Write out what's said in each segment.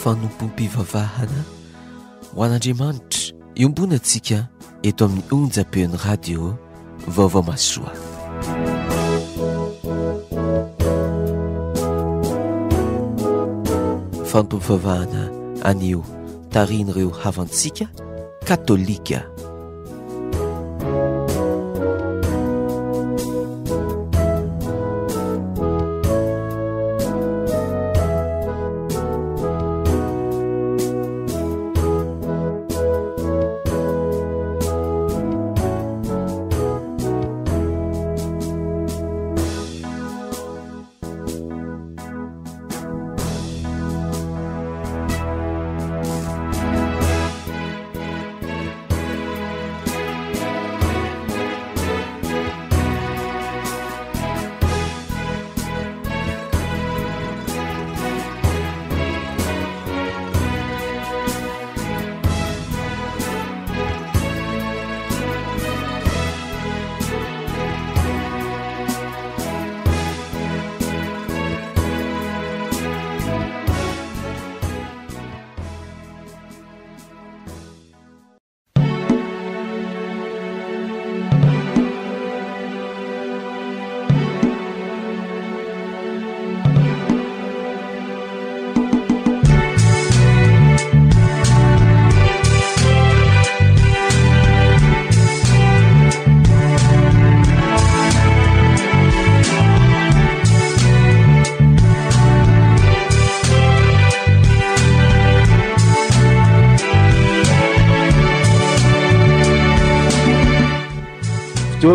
fanompom-pivavahana ho an'Andriamanitra iombonantsika eto amin'ny onjam-peon'ny radio vaovao masoa. Fanompom-pivavahana anio tarian'ireo havantsika katolika.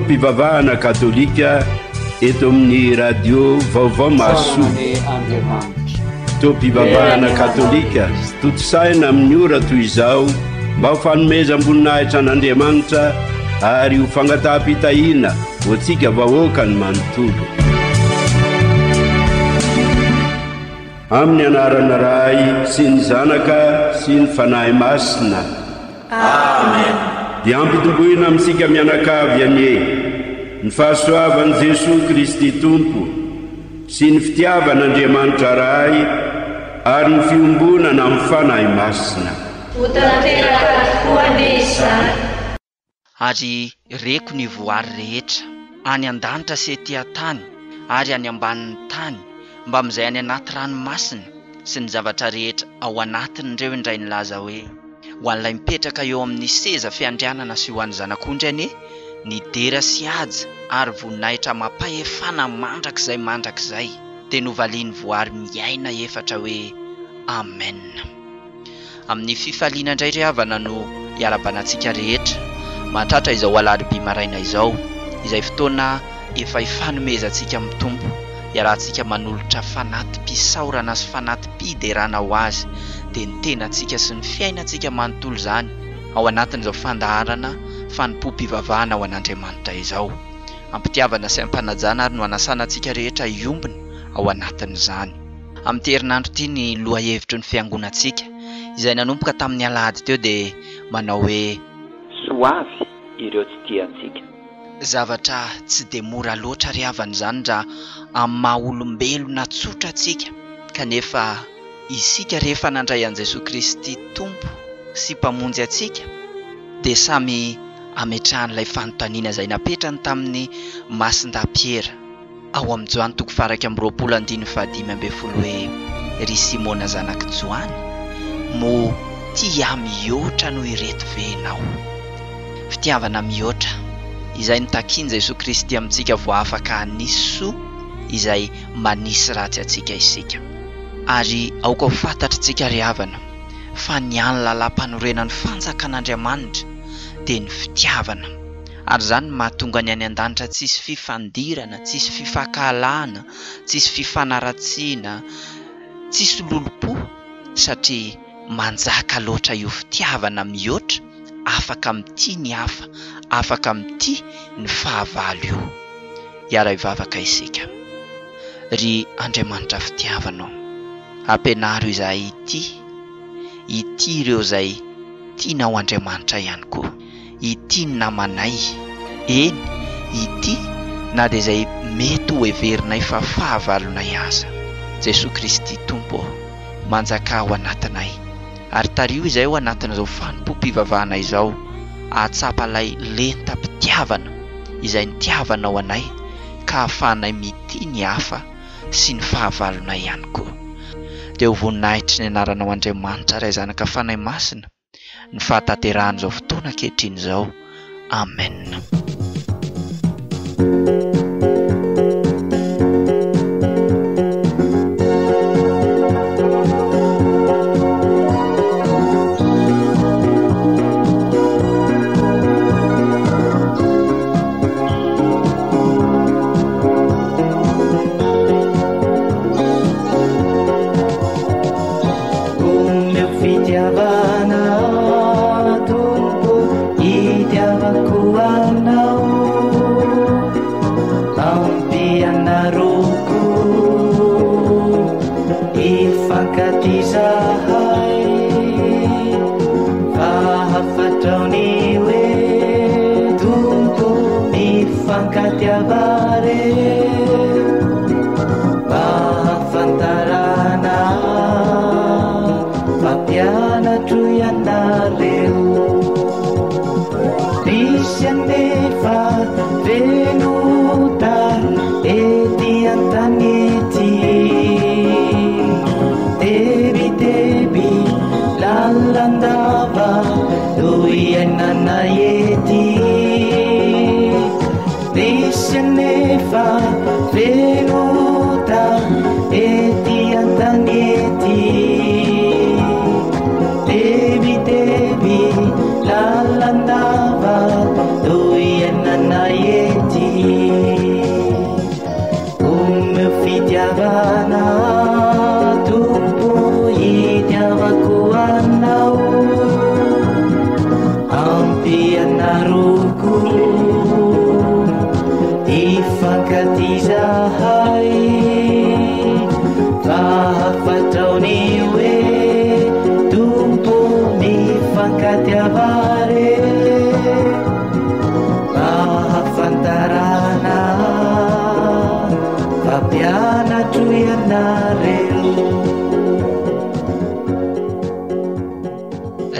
Mpivavahana katolika eto amin'ny radio vaovao masoa. Mpivavahana katolika totosaina amin'ny ora toy izao mba ho fanomezam-boninahitra an'Andriamanitra ary ho fangataham-pitahiana ho antsika vahoaka ny manontolo. Amin'ny anarana Ray sy ny Zanaka sy ny Fanahy Masina. Amen. Dia ampitomboina amintsika mianakavy anie ny fahasoavan'i Jesosy Kristy Tompo sy ny fitiavan'Andriamanitra Ray ary ny fiombonana amin'ny Fanahy Masina. Ary reko ny voary rehetra any an-danitra sy ety an-tany ary any ambanin'ny tany mba amin'izay any anaty ranomasina sy ny zavatra rehetra ao anatin'ireo indray nilaza hoe ho an'ilay mipetraka eo amin'ny seza fiandrianana sy ho an'ny zanak'ondry anie ny dera sy aja ary voninahitra mampahefana mandrakizay dia novaliany voary miaina efatra hoe amen. Amin'ny fifaliana indray ry havana no iarabanantsika rehetra mahatratra izao alarobia maraina izao izay fotoana efa ifanomezantsika mitombo iarahantsika manolotra fanatim-pisaorana sy fanatim-piderana ho azy dia ny tenantsika sy ny fiainantsika manontolo izany ao anatin'izao fandaharana fanompom-pivavahana ao an'Andriamanitra izao. Ampitiavana sy ampanajana ary no anasanantsika rehetra iombina ao anatin'izany. Amin'ny herinandro ity ny loha hevitry ny fiangonantsika izay nanomboka tamin'ny alahady teo dia manao hoe soavy ireo tsy tiantsika. Zavatra tsy dia mora loatra ry havana izany raha amin'ny maha-olombelona tsotra antsika kanefa isika rehefa nandray an'i Jesosy Kristy Tompo sy mpamonjy antsika dia samy ametrahan'ilay fanontaniana izay napetrany tamin'ny masin-dapiera ao amin'ny Joany 2:25 hoe ry Simona zanaky Joany mo tia mihoatra noho ireto ve ianao? Fitiavana mihoatra izay nitakiany Jesosy Kristy amintsika vao afaka hanisy soa izay manisy ratsy antsika isika. Ary aoka ho fantatritsika ry havana fa ny any lalam-panorenan'ny fanjakan'Andriamanitra dia ny fitiavana ary izany mahatonga ny any an-danitra tsisy fifandirana, tsisy fifankahalana, tsisy fifanaratsiana, tsisy lolopo satria manjaka loatra io fitiavana mihoatra afaka mity ny hafa, afaka mity ny fahavalo io. Iara ivavaka isika ry Andriamanitra fitiavanao, ampianaro izay ity ireo izay tianao Andriamanitra ihany koa, ity ny namanay, eny ity na dia izay mety ho heverinay fa fahavalonay aza. Jesosy Kristy Tompo, manjaka ao anatinay. Ary tario izay ao anatin'izao fanompo-pivavahana izao atsapalay lenta-pitiavana izay nitiavana ao anay ka ahafahanay mity ny hafa sy ny fahavalonay ihany koa. Dia ho voninahitry ny anaranao Andriamanitra ray zanaka fanahy masina ny fahatanterahana izao fotoana ankehitriny izao. Amen.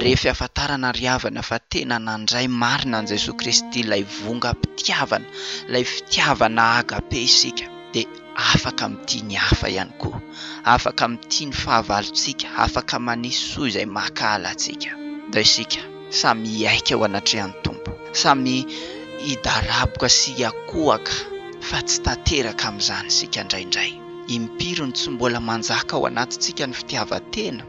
Rehefa ahafantarana riavana fa tena nandray marina an' Jesosy Kristy ilay vonga-pitiavana, ilay fitiavana agape isika, dia afaka mity ny hafa ihany koa, afaka mity ny fahavalontsika, afaka manisy soa izay makahala antsika. Da isika samy hiaika ao anatrehan'ny Tompo, samy hidaraboka sy akohaka fa tsy tanteraka amin'izany isika indraindray. Impiry ny tsy mbola manjaka ao anatintsika ny fitiavan-tena,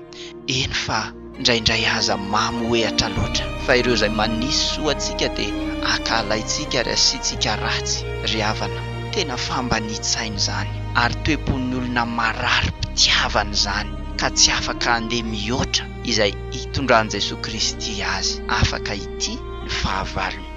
eny fa indraindray aza mamy ohatra loatra, fa ireo izay manisy soa antsika dia akalaitsika ary asiantsika ratsy. Riavana tena fambanitsaina izany ary toe-pon'ny olona marary pitiavana izany ka tsy afaka handeha mihoatra izay hitondran'i Jesosy Kristy azy, afaka ity ny fahavalony.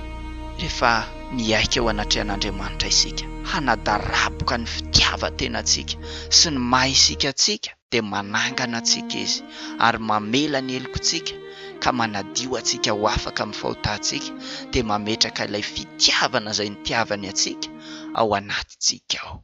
Rehefa miaika ao anatrehan'Andriamanitra isika, hanadaraboka ny fitiavan-tenantsika sy ny maha isika antsika, dia manangana antsika izy ary mamela ny helokontsika ka manadio antsika ho afaka amin'ny fahotantsika, dia mametraka ilay fitiavana izay nitiavany antsika ao anatintsika ao.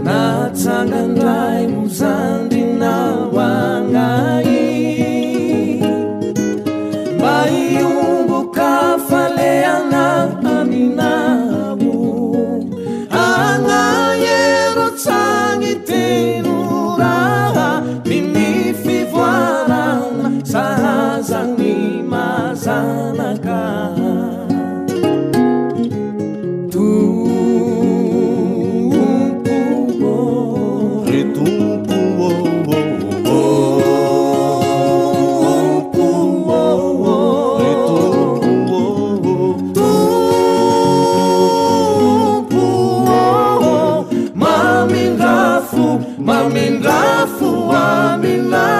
Natsanganay muzandi na wangai bayumbuka faleana aminabu angayero tsangi tenura binifi voarana sahazani mazanaka Mamingrafu aminaye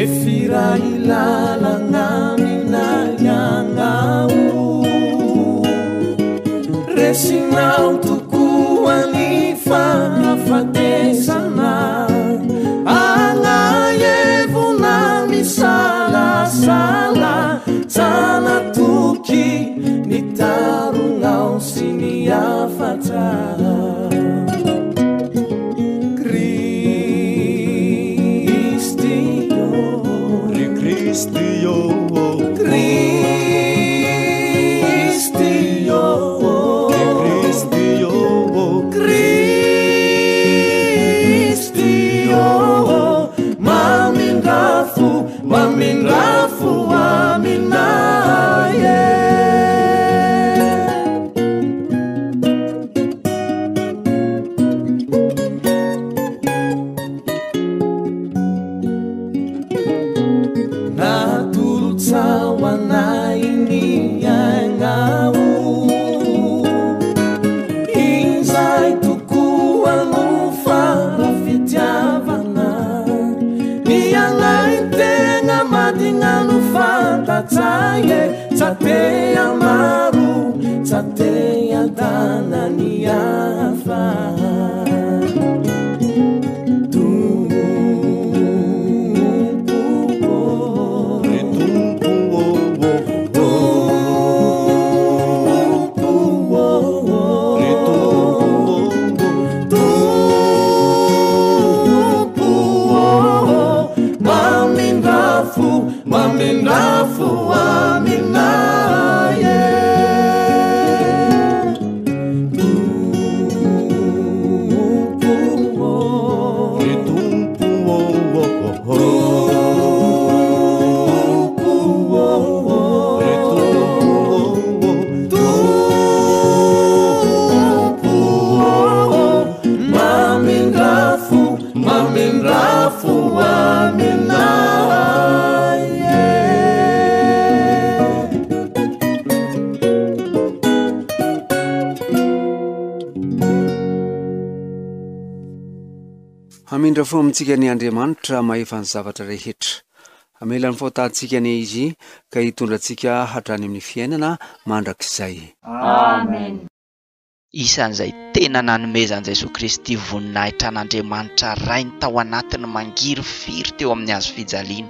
Efira ilala ngami fatesana anayevuna misalasala zanatoky nitaronao sy niafatra Tateya maru, tateya dana niafa Maminafu aminaye Maminafu aminaye Amindra fo amintsika ny Andriamanitra mahefa ny zavatra rehetra. Amelany fotantsika ny izy ka hitondrantsika hatrany amin'ny fiainana mandrakizay. Amen. Isan'izay tena nanomezan'i Jesosy Kristy voninahitra an'Andriamanitra rainy tao anatiny mangiry firy teo amin'ny hazo fijaliana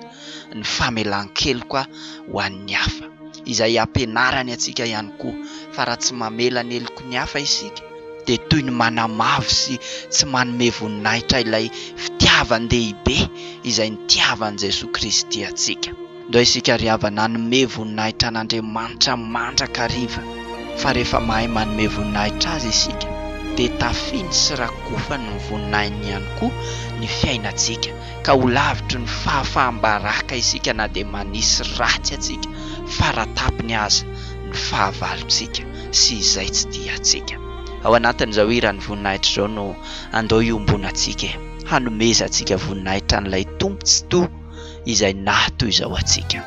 ny famelan-kely koa ho an'ny hafa izay ampianarany atsika ihany koa fa raha tsy mamela ny eloko ny hafa isika dia toy ny manamavo sy tsy manome voninahitra ilay fitiavan-dehibe izay nitiavan'i Jesosy Kristy atsika. Ndao isika ry havana nanome voninahitra an'Andriamanitra mandrakariva fa rehefa mahay manome voninahitra azy isika dia tafiny sy rakofany ny voninahiny ihany koa ny fiainantsika ka ho lavitry ny fahafahambaraka isika na dia manisy ratsy atsika faratapiny aza ny fahavalontsika sy izay tsy diantsika. Ao anatin'izao irany voninahitra izao no andao iombonantsika hanomeza antsika voninahitra n'ilay tompontsi-to izay nato izao atsika.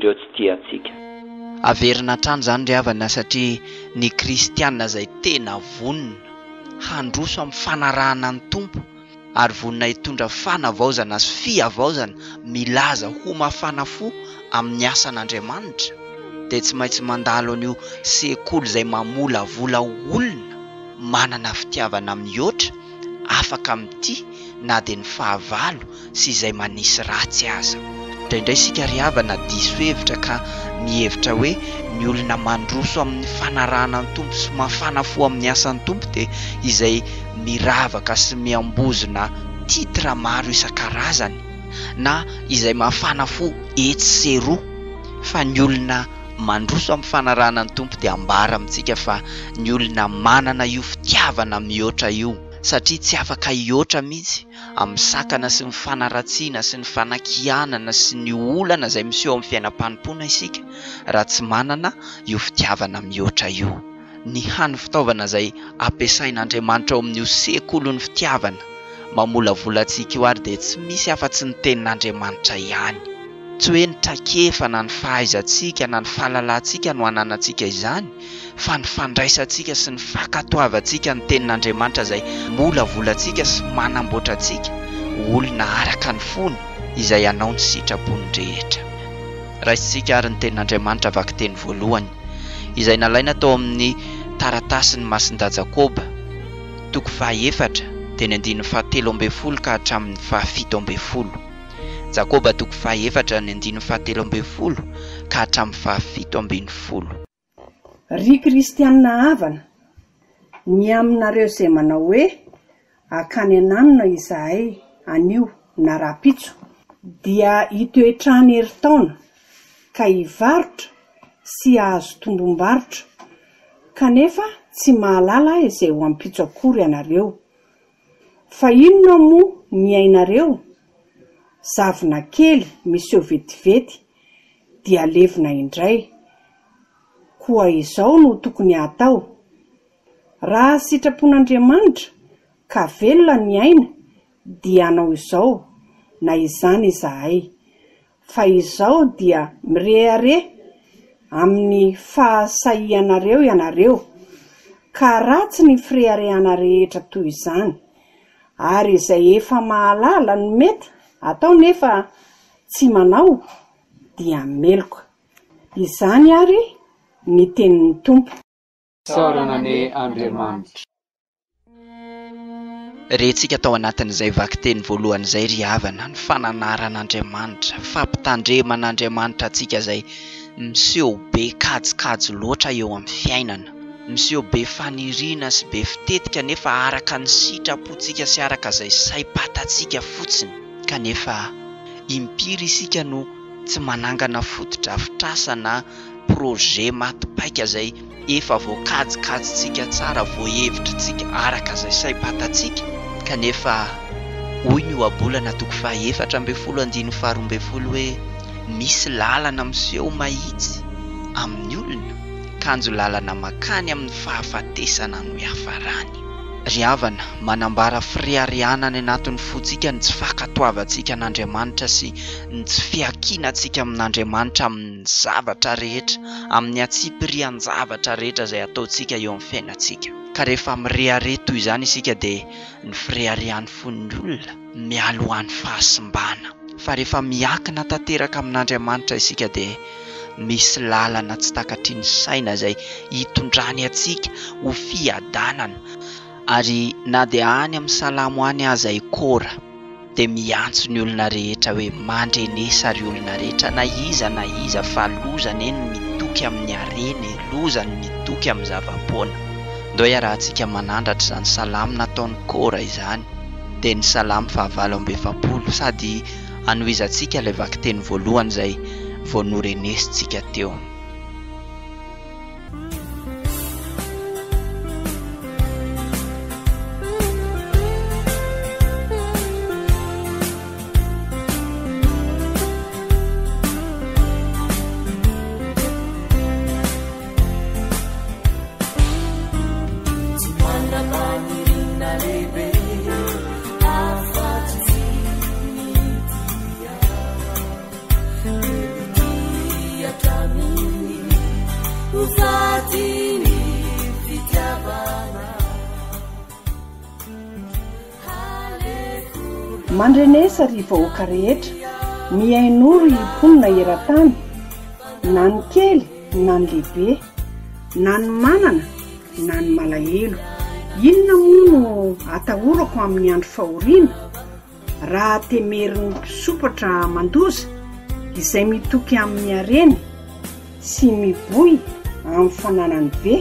ireo tsy tia antsika. Averina trano zany ry havana satria ny kristianina izay tena vonina handroso amin'ny fanarahana ny tompo ary vonina hitondra fanavaozana sy fiavaozana milaza ho mafana fo amin'ny asan'Andriamanitra dia tsy maintsy mandalo an'io sekoly izay mamolavola olona manana fitiavana mihoatra afaka amin'ity na dia ny fahavalo sy izay manisy ratsy aza. Indraindray isika ry havana diso hevitra ka mihevitra hoe ny olona mandroso amin'ny fanarahana ny tompo sy mafana fo amin'ny asan'ny tompo dia izay miravaka sy miambozona titra maro isan-karazany na izay mafana fo etseroa, fa ny olona mandroso amin'ny fanarahana ny tompo dia ambara amintsika fa ny olona manana io fitiavana mihoatra io satria tsy afaka hihoatra mihitsy amin'ny sakana sy ny fanaratsiana sy ny fanakianana sy ny olana izay miseho amin'ny fiainam-panompona isika raha tsy manana io fitiavana mihoatra io. Ny hany fitaovana izay ampiasain'Andriamanitra ao amin'io sekolony fitiavana mamolavola antsika io ary dia tsy misy afa-tsy ny tenin'Andriamanitra ihany. Tsy hoe ny trakefa na ny fahaizantsika na ny fahalalantsika no ananantsika izany, fa ny fandraisantsika sy ny fankatoavantsika ny tenin'Andriamanitra izay molavola antsika sy manamboatra antsika olona araka ny fony izay anao ny sitrapony rehetra. Raisitsika ary ny tenin'Andriamanitra vaky teny voalohany izay nalaina tao amin'ny taratasiny Masinda Jakoba toko 4 dia ny 7:12 ka hatramin'ny 7:10. Jakoba toko 4 ny 7:12 ka hatramin'ny 7:10. Ry kristianina havana, ny aminareo izay manao hoe akany ananona izahay anio na rapitso dia hitoetrany herintaona ka hivarotra sy ahazo tombom-barotra kanefa tsy mahalala izay ho ampitso akory ianareo. Fa inona moa ny ainareo? Zavona kely miseho vetivety dia levina indray. Koa izao no tokony atao. Raha sitrapon'Andriamanitra ka velona ny aina dia anao izao na izany izahay. Fa izao dia mirehare amin'ny fahasahianareo ianareo ka ratsy ny fireharehana rehetra toy izany. Ary izay efa mahalala no mety atao nefa tsy manao dia meloka. Izany ary ny tenin'ny tompo. Sarana ny Andriamanitra. Rehetsika tao anatin'izay vaky teny voalohany izay ry havana ny fananaran'Andriamanitra, fampitandreman'Andriamanitra antsika izay miseho be kajikajy loatra eo amin'ny fiainana, miseho be faniriana sy be fitetika nefa araka ny sitrapontsika sy araka izay saim-patantsika fotsiny. Kanefa impiry isika no tsy manangana fotodrafitrasa na projet matipaika izay efa voakajikajitsika tsara, voahevitritsika araka izay saim-patantsika. Kanefa hoy ny ohabolana toko 4:12 hoe misy lalana miseho mahitsy amin'ny olona, kanjo lalana makany amin'ny fahafatesana no hiafarany. Ry havana, manambara firehareana ny anatin'ny fontsika ny tsy fankatoavantsika n'Andriamanitra sy ny tsy fiakinantsika amin'Andriamanitra amin'ny zavatra rehetra, amin'ny atsipirian-javatra rehetra izay ataontsika eo amin'ny fiainantsika. Ka rehefa mirehare toy izany isika dia ny fireharean'ny fon'ny olona mialo ho an'ny fahasimbana. Fa rehefa miakina tanteraka amin'Andriamanitra isika dia misy lalana tsy takatry ny saina izay hitondrany antsika ho fiadanana. Ary na dia any amin'ny salamo any aza ikora dia miantso ny olona rehetra hoe mandrenesa ry olona rehetra na iza fa lozany eny mitoky amin'ny areny, lozany mitoky amin'ny zavapoana. Ndao raha antsika manandratra izany salamo nataon'ny kora izany dia ny salamo 7:20 sady anohizantsika ilay vaky teny voalohany izay vao norenesintsika teo. mandrenesa ry vahoaka rehetra mihainoro hiponina eran-tany na ny kely na ny lehibe na ny manana na ny malahelo. Inona moa no atahorako amin'ny andro fahoriana raha temeriny mpisopatra mandoza izay mitoky amin'ny areny sy miboy amin'ny fananany be,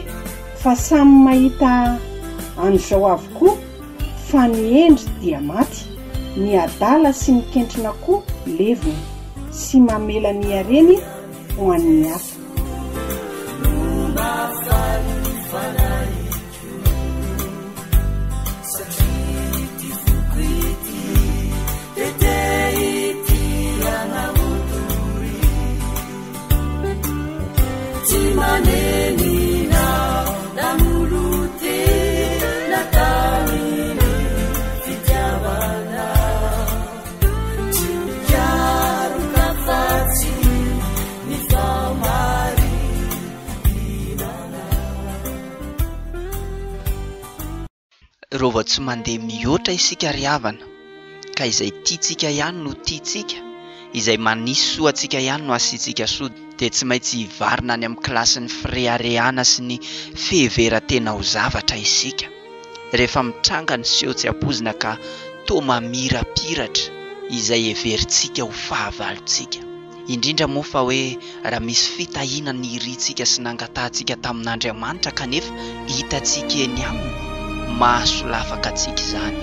fa samy mahita an'izao avokoa fa ny endry dia maty, ny adala sy ny kentrina koa levona sy mamela ny areny ho an'ny hafa. Rô vao tsy mandeha mihoatra isika ry havana, ka izay tiatsika ihany no tiatsika, izay manisy soa atsika ihany no asiantsika soa, dia tsy maintsy hivarina any amin'ny kilasin'ny fireharehana sy ny fiheveran-tena ho zavatra isika. Rehefa mitranga ny seho tsy ampoizina ka toa mamirapiratra izay heverintsika ho fahavalontsika. Indrindra moa fa hoe raha misy fitahiana ny irintsika sy nangatantsika tamin'Andriamanitra kanefa hitantsika eny aminy, mahasolafaka antsika izany.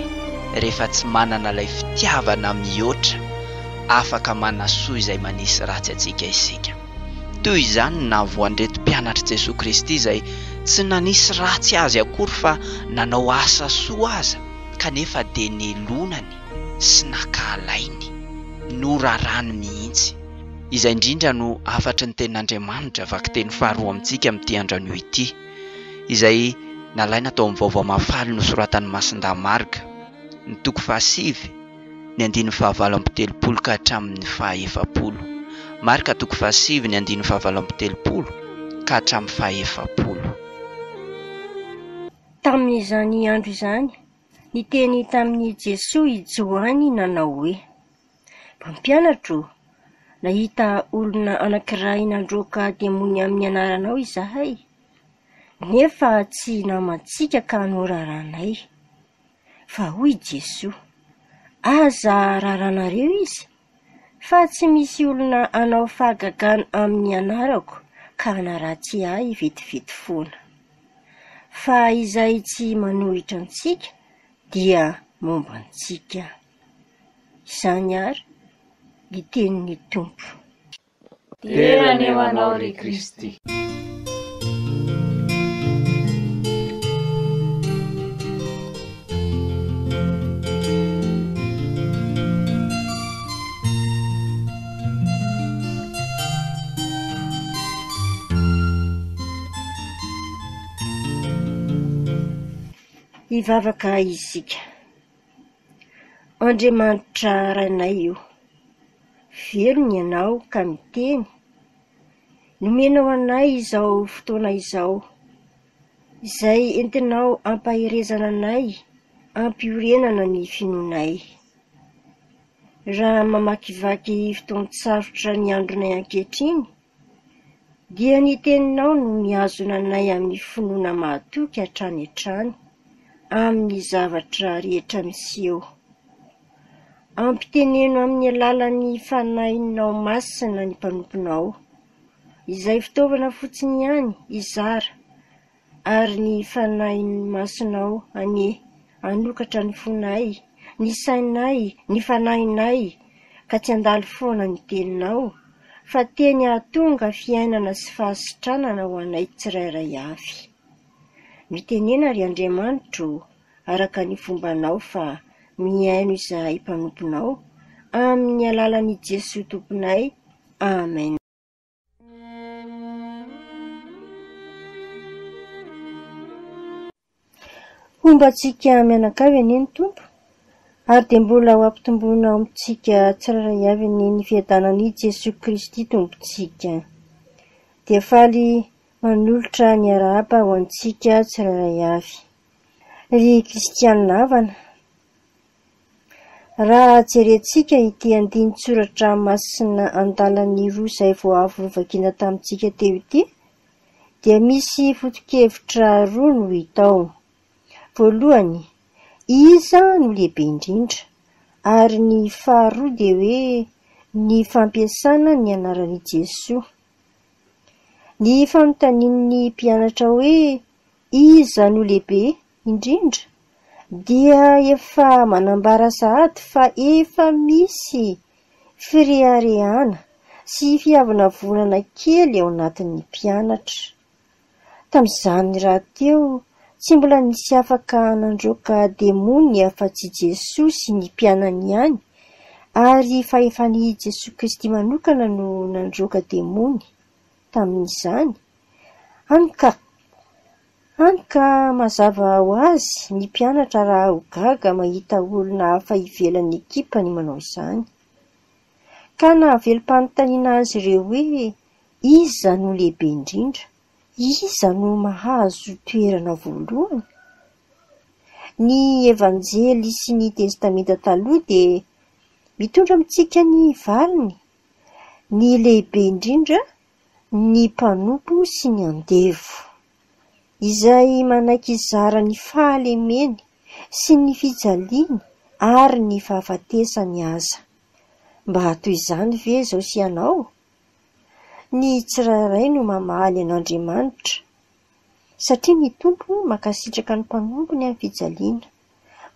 Rehefa tsy manana ilay fitiavana mihoatra, afaka manasoa izay manisy ratsy atsika isika. Toy izany na voandretom-pianatra Jesosy Kristy izay tsy nanisy ratsy azy akory fa nanao asa soa aza, kanefa dia nelonany sy nakalainy, norarany mihitsy. Izay indrindra no afatry ny tenin'Andriamanitra vaky teny faharoa amintsika amin'ity andronio ity, izay nalaina tao amin'ny vaovao mahafaly nosoratan'ny Masindamarika, ny toko 7, ny 9:7 ka hatramin'ny 10. Marika toko 7, ny 9:7 ka hatramin'ny 10. Tamin'izany andro izany, ny teny tamin'ny Jesosy Joany nanao hoe: mpampianatro, nahita olona anankiray nandroaka demony amin'ny anaranao izahay, nefa tsy namantsika ka noraranay. Fa hoy Jesosy: aza raranareo izy, fa tsy misy olona anao fahagagana amin'ny anarako ka naratsy ahy vetivety foana. Fa izay tsy manohitra antsika dia momba antsika. Izany ary ny tenin'ny Tompo. Terana eo anao ry Kristy. Hivavaka isika. Andriamanitra ranay io, velony ianao ka miteny, nomenao anay izao fotoana izao, izay entinao ampahirezana anay, ampiorenana ny finoanay. Raha mamakivaky fotoan-tsarotra ny andronay ankehitriny, dia ny teninao no mihazona anay amin'ny finoana mahatoky hatrany hatrany, amin'ny zavatra rehetra miseho. Ampiteneno amin'ny alalan'ny fanahinao masina ny mpanomponao, izay fitaovana fotsiny ihany izara, ary ny fanahin'ny masinao anokatra ny fonay, ny sainay, ny fanahinay, ka tsy andalo foana ny teninao, fa teny ahatonga fiainana sy fahasitranana ho anay tsirairay avy. Mitenena ry Andriamanitro araka ny fombanao fa mihaino izahay mpanomponao, amin'ny alalan'i Jesosy Tomponay. Amen. Hombantsika mianakavy aneny Tompo, ary dia mbola ho ampitomboina amintsika tsirairay avy ny fiadanan'i Jesosy Kristy Tompontsika. Dia faly manolotra ny arahaba ho antsika tsirairay avy. Ry Kristianina havana, raha jerentsika ity andinitsoratra masina andalan'ny roa izay voavovakiana tamintsika teo ity dia misy foto-kevitra roa no hitao. Voalohany, iza no lehibe indrindra, ary ny faharoa dia hoe ny fampiasana ny anaran'i Jesoa. Ny fanontanian'ny mpianatra hoe iza no lehibe indrindra dia efa manambara sahady fa efa misy fireharehana sy fihavana vonana kely ao anatin'ny mpianatra. Tamin'izany raha teo tsy mbola nisy afaka nandroaka demony afa-tsy Jesoa sy ny mpianany ihany, ary fa efa ny Jesoa Kristy manokana no nandroaka demony tamin'izany. Anka mazava ho azy ny mpianatra raha ho gaga mahita olona hafa ivelan'ny ekipany manao izany. Ka nahavelo-panontaniana azy ireo hoe iza no lehibe indrindra, iza no mahazo toerana voalohany. Ny evanjely sy ny testamenta taloha dia mitondra amintsika ny valiny, ny lehibe indrindra, ny mpanompo sy ny andevo, izay manaiky izara ny fahalemeny sy ny fijaliana ary ny fahafatesany aza. Mba toy izany ve izao sy ianao? Ny tsirairay no mamaly an'Andriamanitra, satria ny tompo makasitraka ny mpanompony amin'ny fijaliana,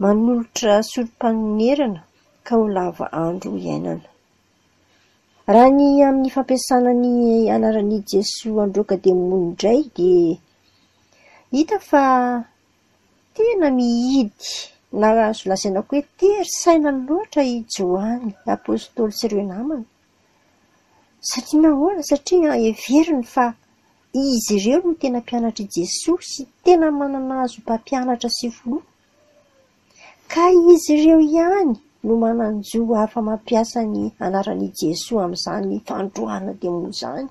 manolotra solom-panonerana ka ho lava andro iainana. Raha ny amin'ny fampiasana ny anaran'i Jesoa androaka demony indray dia hita fa tena mihidy na azo lazaina hoe tery saina loatra i Johany apôstôly sy ireo namany. Satria nahoana? Satria heveriny fa izy ireo no tena mpianatry Jesoa sy tena manana azo mpampianatra sy filoha, ka izy ireo ihany no mananjo hafa mampiasa ny anaran'i Jesoa amin'izany fandroana demony izany.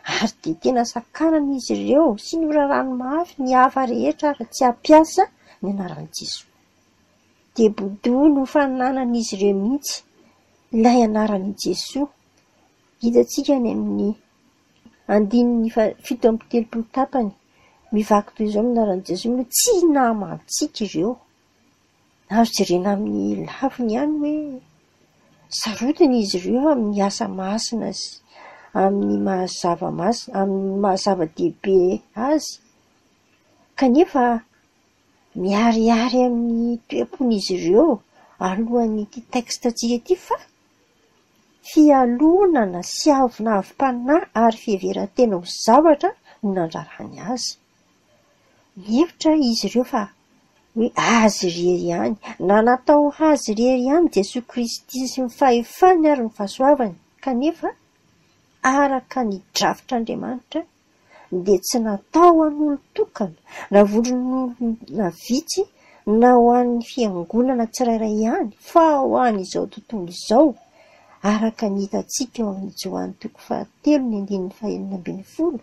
Ary dia tena sakanan'izy ireo sy ny orarano mafy ny hafa rehetra raha tsy hampiasa ny anaran'i Jesoa. Dia bodoha no fananan'izy ireo mihitsy ilay anaran'i Jesoa. Hitantsika ny amin'ny 7:30 tapany mivaky toy izao amin'ny anaran'i Jesoa, tsy namantsika ireo. Azo jerena amin'ny lafiny ihany hoe sarotiny izy ireo amin'ny asa masina sy amin'ny mahazava-dehibe azy, kanefa miharihary amin'ny toe-pon'izy ireo alohan'ity textantsika ity fa fialonana sy avinavi-panahy ary fiheveran-tena ho zavatra no nandrarany azy. Mihevitra izy ireo fa hoe azy irery ihany, na natao azy irery ihany Jesoa Kristy sy ny fahefany ary ny fahasoavany, kanefa araka ny drafitr'Andriamanitra dia tsy natao an'olo tokana na vondron'olona vitsy na ho an'ny fiangonana tsirairay ihany, fa ho an'izao tontolo izao, araka ny hitantsika eo amin'ny Johany 4:1-20.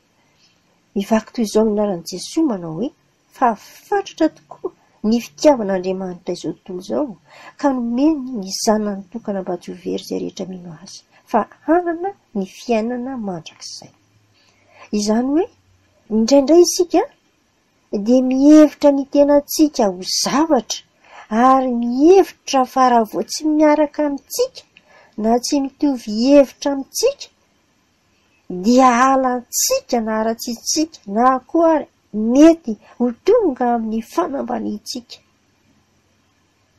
Mivaky toy izao amin'ny anaran'i Jesoa manao hoe fa fatratra tokoa ny fitiavan'Andriamanitra izao tontolo izao, ka nomeny ny zanany tokana mba tsy ho very izay rehetra mino azy, fa hanana ny fiainana mandrakizay. Izany hoe indraindray isika dia mihevitra ny tenantsika ho zavatra ary mihevitra fa raha vao tsy miaraka amintsika na tsy mitovy hevitra amintsika dia halantsika na aratsitsika na koa mety ho tonga amin'ny fanambanitsika.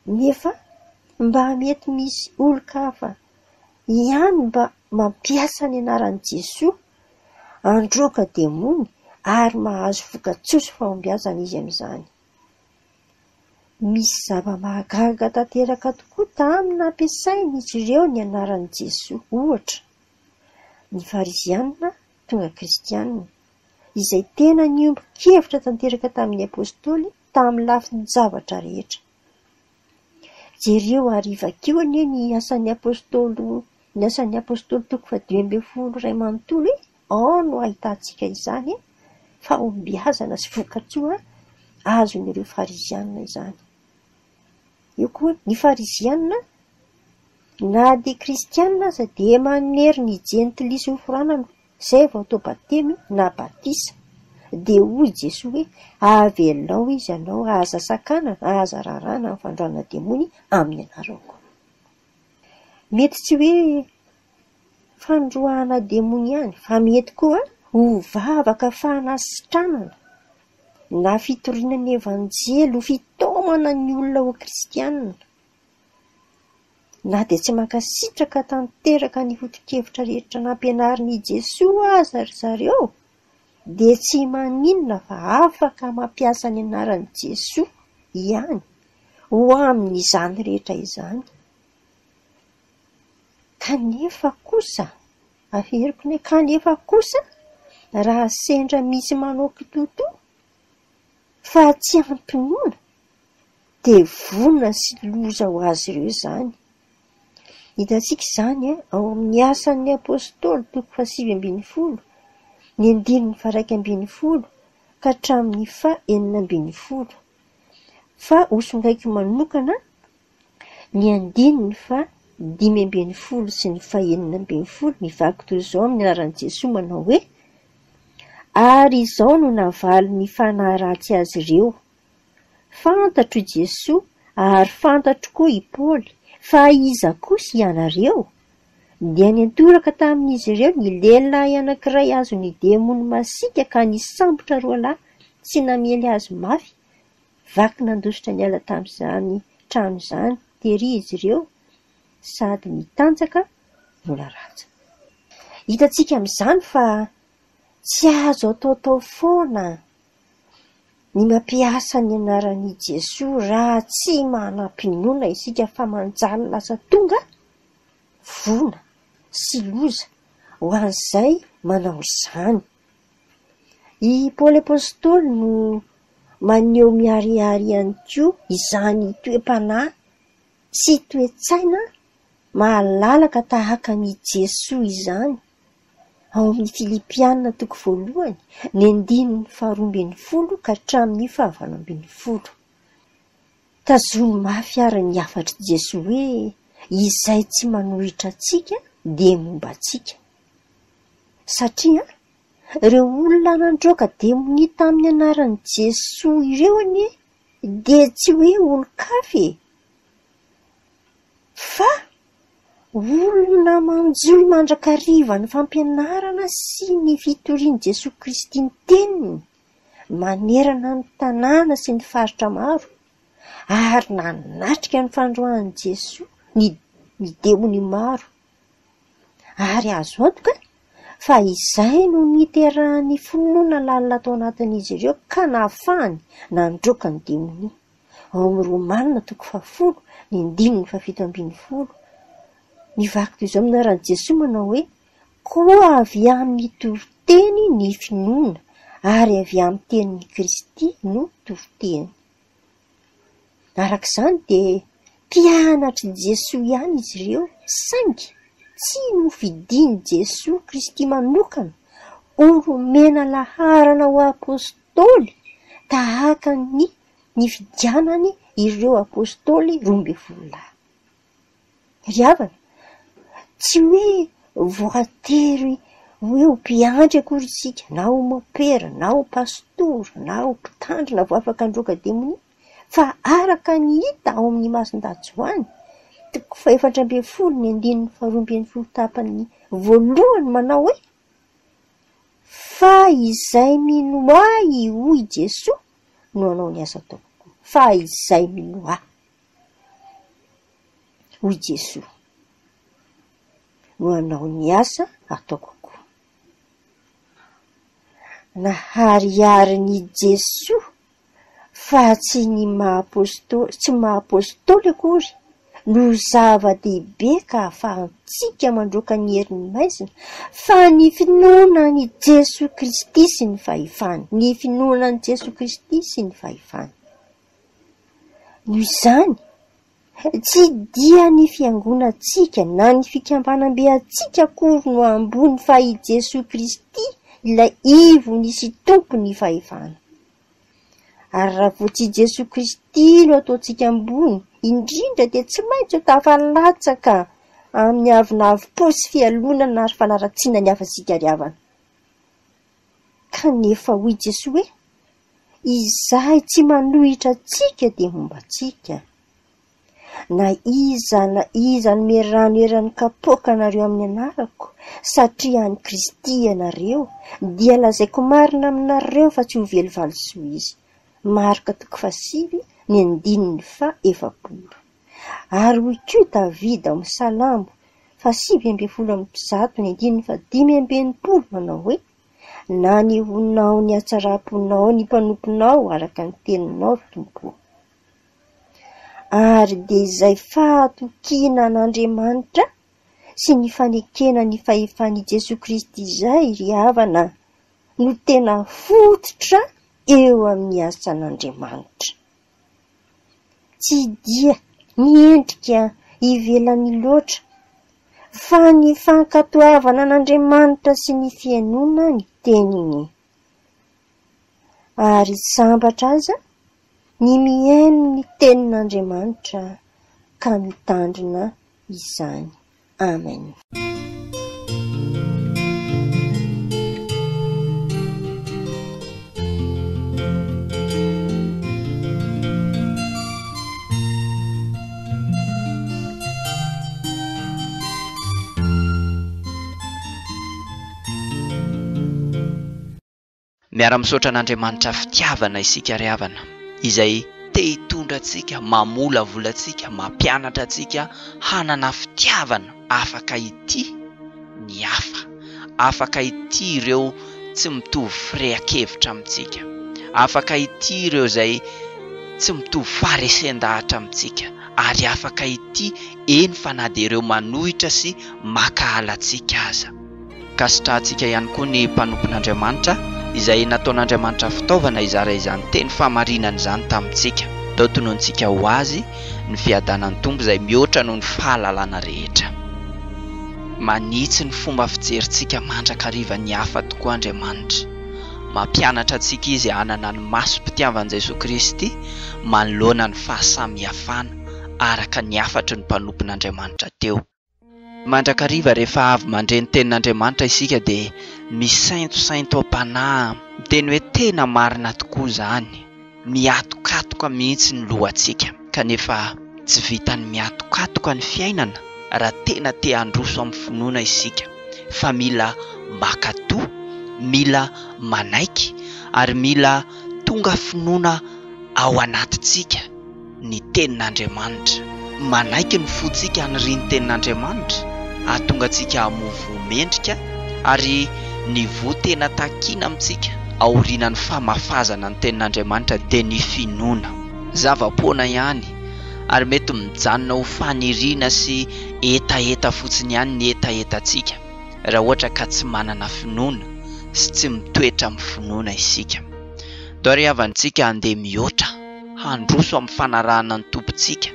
Nefa mba mety misy olon-kafa ihany mba mampiasa ny anaran'i Jesoa androaka demony ary mahazo voka-tsoa fahombiazana izy amin'izany. Misy zava-mahagaga tanteraka tokoa tamina ampiasaina izy ireo ny anaran'i Jesoa. Ohatra, ny farizianina tonga kristianina izay tena niombon-kevitra tanteraka tamin'ny apôstôly tamin'ny lafin'ny zavatra rehetra. Jereo hariva keo anie ny asan'ny apôstôly toko 12 iray manontolo ao no ahitantsika izany fa ombiazana sy voka-tsoa azon'ireo farizianina izany. io koa ny farizianina na de kristianina aza de manery ny jentlisy ny foranana zay vao atao batemy na batisa de hoy Jesosy hoe avelao izy anao aza sakana aza rarana ny fandroana demony amin'ny anarako. Mety tsy hoe fandroana demony ihany fa mety koa ho vavaka fanasitranana na fitorinan'ny evanjely ho fitaomana ny olona ho kristianina na de tsy mankasitraka tanteraka ny foto-kevitra rehetra nampianarin'i Jesosy aza ry zareo de tsy maninona fa afaka mampiasa ny anaran'i Jesosy ihany ho amin'izany rehetra izany. Kanefa kosa averiko ny kanefa kosa raha sendra misy manao kitoto fa tsy ampinoana de vonona sy loza ho azy ireo izany. Hitantsika izany ao amin'ny asan'ny apôstôly 7:10 ny 1:20 ka hatramin'ny 9:10 fa osongaiko manokana ny 5:10 sy ny 9:10 mivaky toy izao amin'ny anaran'i Jesosy manao hoe ary izao no navaly ny fanahy ratsy azy ireo. Fantatro i Jesosy ary fantatro koa i Paoly fa iza kosa ianareo dia niantoraka tamin'izy ireo ny lehilahy anankiray azo ny demony masika ka nisambotra roa lahy sy namely azy mafy vaky nandositra ny ala tamin'izany trano izany tery izy ireo sady nitanjaka vola ratsa. Hitantsika amin'izany fa tsy azo ataotao foana ny mampiasa ny anaran'i Jesosy raha tsy manampinoana isika fa manjary lasa tonga vona sy loza ho an'izay manao izany. I Paoly apôstôly no maneho miharihary ihany koa izany toe-panahy sy toe-tsaina mahalalaka tahaka ny Jesosy izany ao amin'ny Filipianina 1 ny 12 ka hatramin'ny 19. Tazomy mafy ary ny afatry Jesosy hoe izay tsy manohitra atsika de momba atsika satria ireo olona nandroaka demony tamin'ny anaran'i Jesosy ireo anie de tsy hoe olo-kafy fa olona manjoly mandrakariva ny fampianarana sy ny fitorian'i Jesosy Kristy ny teniny manerana ny tanàna sy ny faritra maro ary nanatrika ny fandroan'i Jesosy ny demony maro ary azo antoka fa izay no niterahan'ny finoana lalina tao anatin'izy ireo ka nahafahany nandroaka ny demony. Ao amin'ny Romanina 10 ny 17 mivaky toy izao amin'ny anaran'i Jesosy manao hoe koa avy amin'ny toriteny ny finoana ary avy amin'ny tenin'ny Kristy no toriteny. Arak'izany de mpianatry Jesosy ihany izy ireo saingy tsy nofidiany Jesosy Kristy manokana oromena laharana ho apôstôly tahaka ny nifidianany ireo apôstôly 12 lahy. Ry havana, tsy hoe voatery hoe ho mpiandry akory isika na ho mopera na ho pastora na ho mpitandrina vo afaka androaka demony fa araka ny hita ao amin'ny mason-dajoany 7:12 ny 12 tapany voalohany manao hoe fa izay minoay hoy Jesosy no anao ny asa ataoko. Fa izay minoay hoy Jesosy no anao ny asa ataoko. Nahariharin'i Jesosy fa tsy ny maha-apôstôly akory no zava-dehibe ka ahafahantsika mandroaka ny herin'ny maizina fa ny finoanan'i Jesosy Kristy sy ny fahefany. Ny finoanan'i Jesosy Kristy sy ny fahefany. Noho izany tsy dia ny fiangonantsika na ny fikambanam-beantsika akory no ambony fa i Jesosy Kristy ilay ivony sy tompony fahefana. Ary raha vo tsy Jesosy Kristy no ataontsika ambony indrindra dia tsy maintsy ho tafalatsaka amin'ny avinavim-po sy fialonana ary fanaratsiana ny hafa-tsika ry havana. Kanefa hoy Jesosy hoe izahay tsy manohitra antsika dia momba antsika. Na iza no merano eran'ny kapoaka anareo amin'ny anarako satria any Kristy ianareo dia lazaiko marina aminareo fa tsy ho velo valosoa izy. Marka 5:7. Ary hoy koa Davida amin'ny Salamo 5:5 manao hoe na ny honao ny hatsaraponao ny mpanomponao araka ny teninao Tompo. Ary dia izay fahatokiana an'Andriamanitra sy ny fanekena ny fahefan'i Jesosy Kristy izay ry havana no tena fototra eo amin'ny asan'Andriamanitra. Tsy dia miendrika ivelany loatra fa ny fankatoavana an'Andriamanitra sy ny fiainona ny teniny. Ary sambatra aza ny miaino ny tenin'Andriamanitra ka mitandrina izany. Amen. Miara-misaotra an'Andriamanitra fitiavana isika ry havana, izay te hitondra antsika, mamola volantsika, mampianatra antsika hanana fitiavana afaka ity ny hafa, afaka ity ireo tsy mitovy firea-kevitra amintsika, afaka ity ireo izay tsy mitovy faharesen-dahatra amintsika, ary afaka ity eny fa na dia ireo manohitra sy makahala antsika aza. Kasitrahantsika ihany koa ny mpanompon'Andriamanitra izay nataon'Andriamanitra fitaovana izara izany teny famarinana izany tamintsika. Tao tonontsika ho azy ny fiadanan'ny Tompo izay mihoatra noho ny fahalalana rehetra. Manitsy ny fomba fijerintsika mandrakariva ny hafa tokoa Andriamanitra. Mampianatra antsika izy hanana ny masom-pitiavan'i Jesosy Kristy manoloana ny fahasamihafana araka ny hafatry ny mpanompon'Andriamanitra teo. Mandrakariva rehefa avy mandreny tenin'Andriamanitra isika dia misaintosainto am-panahy, miteny hoe tena marina tokoa izany, miatokatoka mihitsy ny lohantsika. Kanefa tsy vitany miatokatoka ny fiainana raha tena te handroso amin'ny finoana isika, fa mila makatoa, mila manaiky ary mila tonga finoana ao anatintsika ny tenin'Andriamanitra. Manaiky ny fotsika haniriany tenin'Andriamanitra, ahatonga antsika hamovo mendrika ary ny vo tena takiana amintsika aoriana ny famafazana ny tenin'Andriamanitra dia ny finoana. Zava-poana ihany ary mety mijanona ho faniriana sy etaeta fotsiny ihany ny etaetantsika raha ohatra ka tsy manana finoana sy tsy mitoetra amin'ny finoana isika. Dao ry havantsika handeha mihoatra handroso amin'ny fanarahana ny tompontsika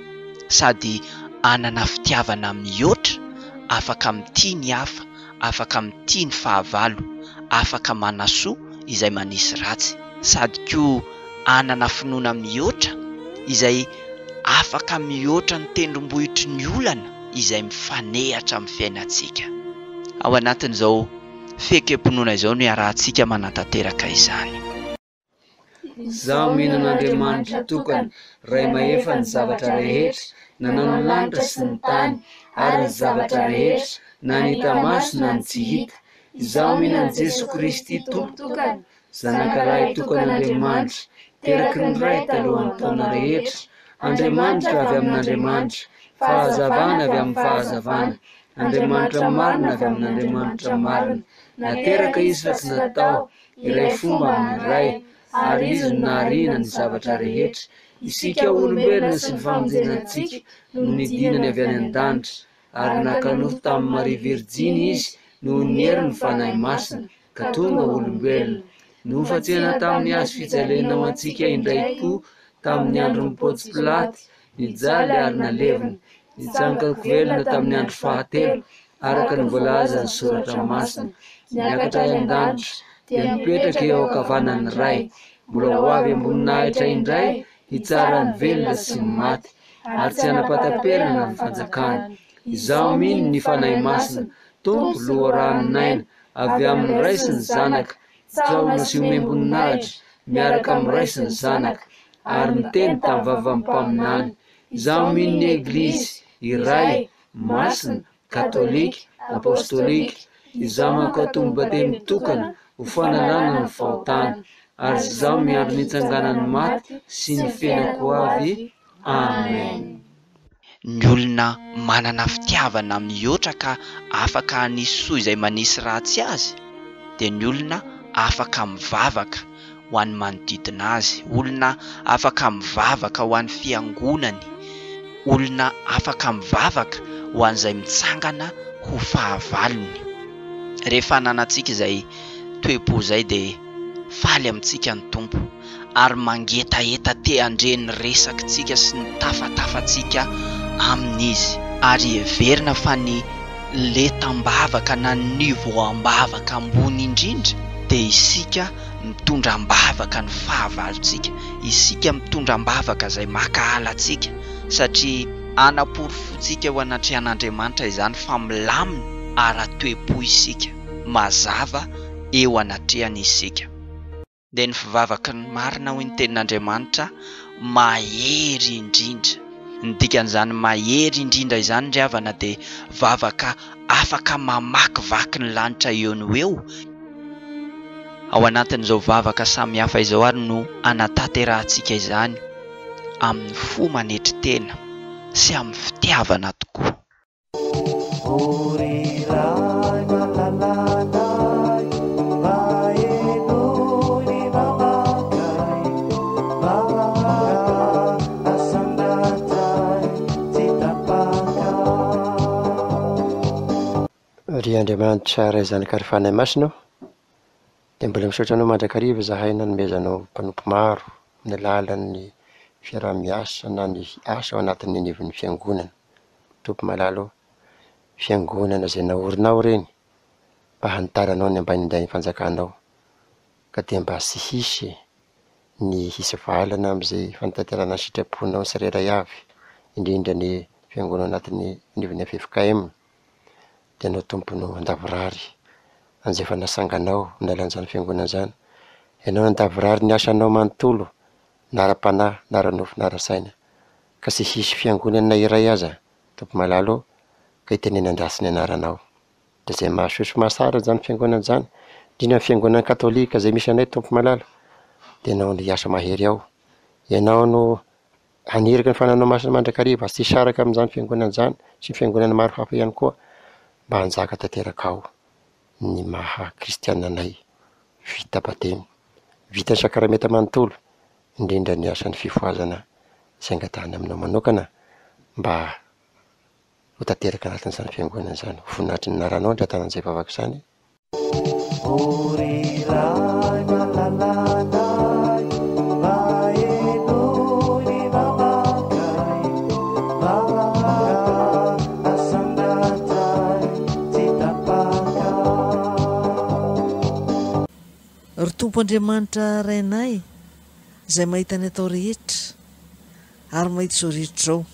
sady anana fitiavana mihoatra, afaka mitia ny hafa, afaka mitia ny fahavalo, afaka manasoa izay manisy ratsy, sady koa anana finoana mihoatra izay afaka mihoatra ny tendrombohitry ny olana izay mifanehatra amin'ny fiainantsika. Ao anatin'izao fekem-pinoana izao no iarahantsika manatanteraka izany. Zaho mihinan'Andriamanitra tokana ray mahefa ny zavatra rehetra nanao ny lanitra sy ny tany ary ny zavatra rehetra na ny hita maso na ny tsy hita. Izaho mihinan' Jesosy Kristy Tompo tokana, zanak'iray tokan'Andriamanitra, teraky ny ray talohan'ny taona rehetra. Andriamanitra avy amin'Andriamanitra, fahazavana avy amin'ny fahazavana, Andriamanitra marina avy amin'Andriamanitra marina. Nateraka izy fa tsy natao, iray fomba amin'ny iray, ary izy nahariana ny zavatra rehetra. Isika olombelona sy ny famonjenantsika no nidinany avy any an-danitra, ary nakanoto tamin'ny Maria Virjiny izy no nieriny ny fanahy masina ka tonga olombelona. Nofatsehana tamin'ny hazo fijalenao antsika indray koa tamin'ny andron'ny Pôntsy Pilaty, nijaly ary nalevina, nitsankako velona tamin'ny andro fahatelo araka ny voalaza ny soratra masina. Niakatra an-danitra dia nipetraka eo ankavanan'ny ray, mbola ho avy amboninahitra indray hitsara ny velona sy ny maty. ary tsy hanapataperana ny fanjakana. Izaho mino ny fanahy masina, tompo loharanonaina, avy amin'ny ray sy ny zanaka, traona sy omemboninahitra, miaraka amin'ny ray sy ny zanaka, ary miteny tamin'ny vava-mpaminany. Izaho mino ny eglizy iray masina, katolika, apostolika. Izaho mankatony batemy tokana ho fanalana ny fahotana, ary izaho miandro ny itsanganan'ny maty sy ny fiainako avy. Amen. Ny olona manana fitiavana amin'ny oatra ka afaka hanisy soa izay manisy ratsy azy, dia ny olona afaka mivavaka ho an'ny manodidina azy, olona afaka mivavaka ho an'ny fiangonany, olona afaka mivavaka ho an'izay mitsangana ho fahavalony. Rehefa nanantsika izay toe-po izay dia faly amintsika ny tompo, ary mangetaeta te handreny resakitsika sy ny tafatafatsika amin'izy, ary heverina fa ny letam-bavaka na ny voam-bavaka ambony indrindra dia isika mitondra mbavaka ny fahavalontsika, isika mitondra mbavaka izay makahalantsika, satria anaporofonsika ho anatrehan'Andriamanitra izany fa milamina ara-toe-po isika, mazava eo anatrehany isika. Dia ny fivavaka ny marina hoy ny tenin'Andriamanitra mahery indrindra. Ny dikan'izany mahery indrindra izany ndry havana dia vavaka afaka mamakivaky ny lanitra eo no eo. Ao anatin'izao vavaka samihafa izao ary no anatanterantsika izany amin'ny fo manetry tena sy amin'ny fitiavana tokoa. Ry Andriamanitra ray zanaka ary fanahy masinao, dia mbola misaotra anao mandrakariva zahay nanomezanao mpanompo maro amin'ny alalan'ny fiaraha-miasa na ny asa ao anatin'ny nivon'ny fiangonana. Tompo malalo fiangonana izay naorinao reny mba hanitaranao ny ambanin'inday ny fanjakanao, ka dia mba sy hisy ny hisy valana amin'izay fanatanterana ny sitraponao sy reray avy, indrindra ny fiangonana anatin'ny nivon'ny FFKM. Dia anao tomponao andavorary an'izay efa nasanganao nalan'izany fiangonana izany. Ianao andavorary ny asanao manontolo, nara-panahy, nara-nofo, nara-saina, ka sy hisy fiangonana iray aza tompo malalo ka hiteneny andrasy ny anaranao. Dia izay mahasoa sy mahasara izany fiangonana izany, indrindra ny fiangonana katolika izay misy anay tompo malalo, dia ianao no hiasa mahery ao, ianao no hanirika ny fananao masina mandrakariva sy hisaraka amin'izany fiangonana izany sy fiangonana maro hafa ihany koa, mba hanjaka tanteraka ao ny maha kristiananay vita batemy, vita ny sakarameta manontolo, indrindra ny asan'ny fifoazana izay angatahana aminao manokana mba ho tanteraka anatin'izany fiangonana izany. Voninahitry ny naranao andratanan'izay vavaka izany. Ry Tompo Andriamanitra rainay izay mahita ny atao rehetra ary mahita izao rehetra izao,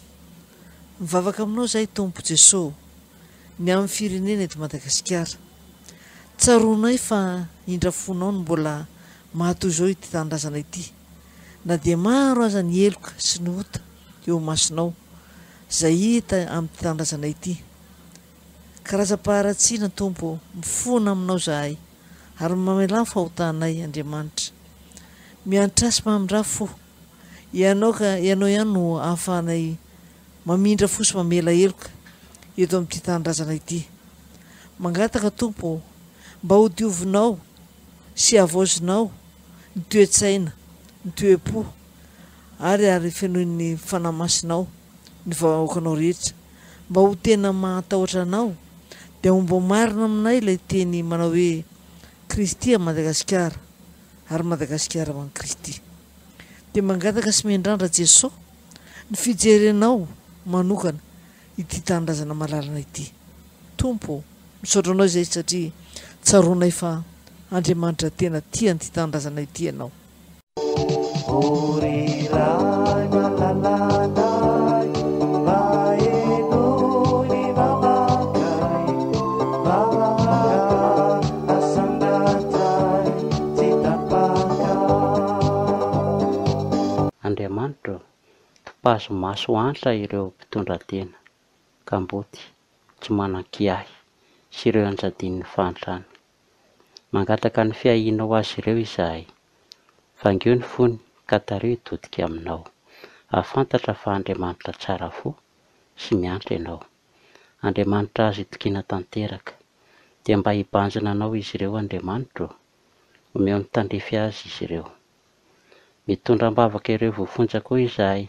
mivavaka aminao izay Tompo Jesosy ny amin'ny firenena eto Madagasikara. Tsaroanay fa indra fonao no mbola mahatoy izao ity tanindrazana ity, na dia maro aza ny eloka sy ny ota eo masinao izay hita amin'ny tanindrazana ity. Karazam-paharatsiana Tompo mifona aminao zahay ary mamela ny fahotanay Andriamanitra. Miantrasy mamindra fo, ianao ihany no ahafahanay mamindra fo sy mamela eloka eto amin'ity tanindrazana ity. Mangataka Tompo mba ho diovinao sy havaozinao ny toe-tsaina, ny toe-po ary fenoin'ny fanamasinao ny vahoakanao rehetra, mba ho tena mahatahotra anao dia homba marina aminay ilay teny manao hoe Kristy a Madagasikara ary Madagasikara ho an'i Kristy. Dia mangataka sy miandrandra Jesosy ny fijerenao manokana ity tanindrazana malalana ity. Tompo, misaotra anao izay satria tsaroanay fa Andriamanitra tena tiany ity tanindrazana ity ianao. mpahazo maso antra ireo mpitondra-tena kamboty tsy manan-kiahy sy ireo anjadin'ny fahantrana. Mangataka ny fiahiana ho azy ireo izahay, vangeo ny fony ka tareo hitodika aminao. Ahafantatra fa Andriamanitra tsara fo sy miantra ianao. Andriamanitra azo itokiana tanteraka, dia mba hibanjina anao izy ireo Andriamanitra, omeo mitandrefy azy izy ireo. Mitondra mbavaka ireo vofonja koa izahay,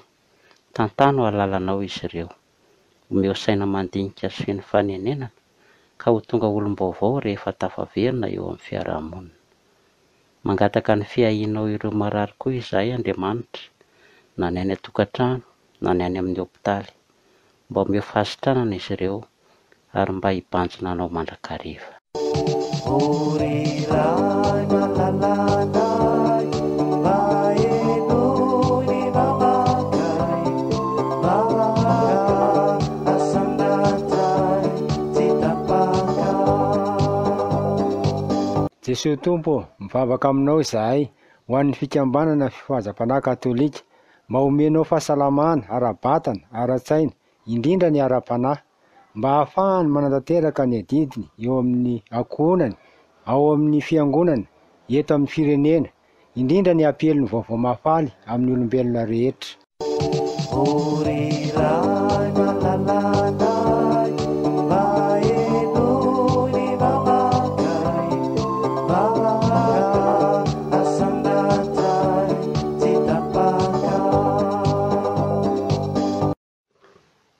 tantano halalanao izy ireo. Omeo saina mandinika sy feno fanenenana, ka ho tonga olom-baovao rehefa tafaverina eo amin'ny fiarahamonina. Mangataka ny fiahianao ireo marary koa izahay Andriamanitra, na ny any an-tokantrano na ny any amin'ny hopitaly, mba omeo fahasitranana izy ireo ary mba hibanjina anao mandrakariva. Jesoa Tompo, mivavaka aminao izahay ho an'ny fikambanana fihazam-panahy katolika, mba omenao fahasalamana ara-batana, ara-tsaina, indrindra ny ara-panahy, mba ahafahany manantanteraka ny adidiny eo amin'ny ankohonany, ao amin'ny fiangonana, eto amin'ny firenena, indrindra ny apelony vaovao mafaly amin'ny olombelona rehetra.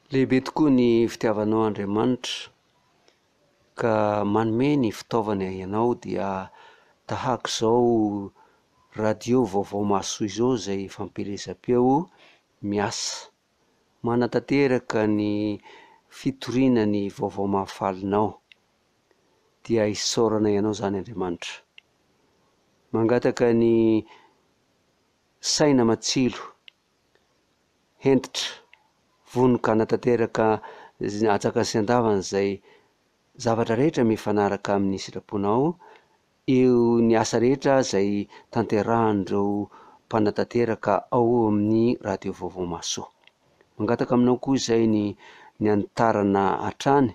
Lehibe tokoa ny fitiavanao Andriamanitra, ka manome ny fitaovana ianao dia tahaka izao radio vaovao maso izao izay fampirezam-peo miasa, manatanteraka ny fitoriana ny vaovao mahafalinao, dia isaorana ianao zany Andriamanitra. Mangataka ny saina matsilo, hentitra, vonoka hanatanteraka atsaka sy andavana izay zavatra rehetra mifanaraka amin'ny sitraponao, eo ny asa rehetra izay tanterahan'ireo mpanatanteraka ao amin'ny radio vaovao maso. Mangataka aminao koa izay ny anitarana hatrany,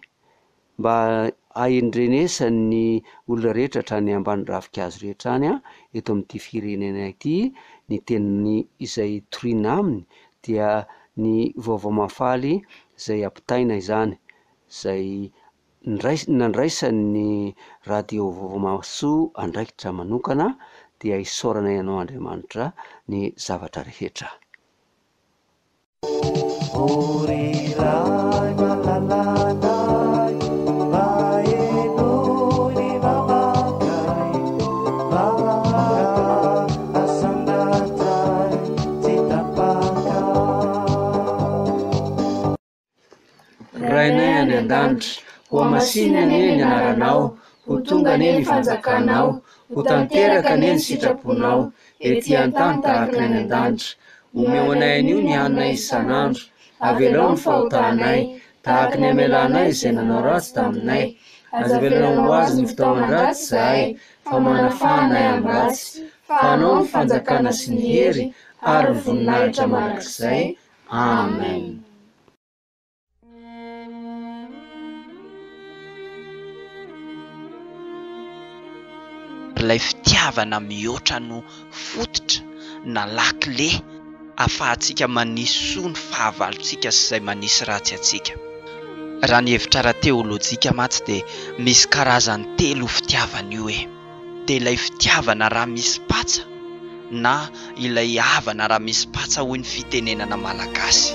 mba haendrenesany olona rehetra hatrany ambany ravinkazo rehetra any eto amin'ity firenena ity, ny teniny izay toriana aminy dia ny vaovao mafaly izay ampitaina izany, izay nandraisan'ny radio vaovao maso andraikitra manokana, dia isaorana ianao Andriamanitra ny zavatra rehetra. Rainay any an-danitra, ho masina anie ny anaranao, ho tonga anie ny fanjakanao, ho tanteraka anie ny sitraponao, ety an-tany tahaka ny any an-danitra. Omeo anay anio ny hanina isan'andro, avelao ny fahotanay, tahaka ny amelanay izay nanao ratsy taminay, aza avelao ho azy ny fitaovan-dratsy izahay, fa manafana ay amin'ny ratsy, fa anao ny fanjakana sy ny hery, ary ny voninahitra manakizay. Amen. Ilay fitiavana mihoatra no fototra na lakile ahafahantsika manisy soa ny fahavalontsika sy izay manisy ratsy atsika. Raha ny hevitra teolojika matsy dia misy karazany telo fitiavana io e. Dia ilay fitiavana raha misy patsa na ilay havana raha misy patsa hoy ny fitenenana malagasy.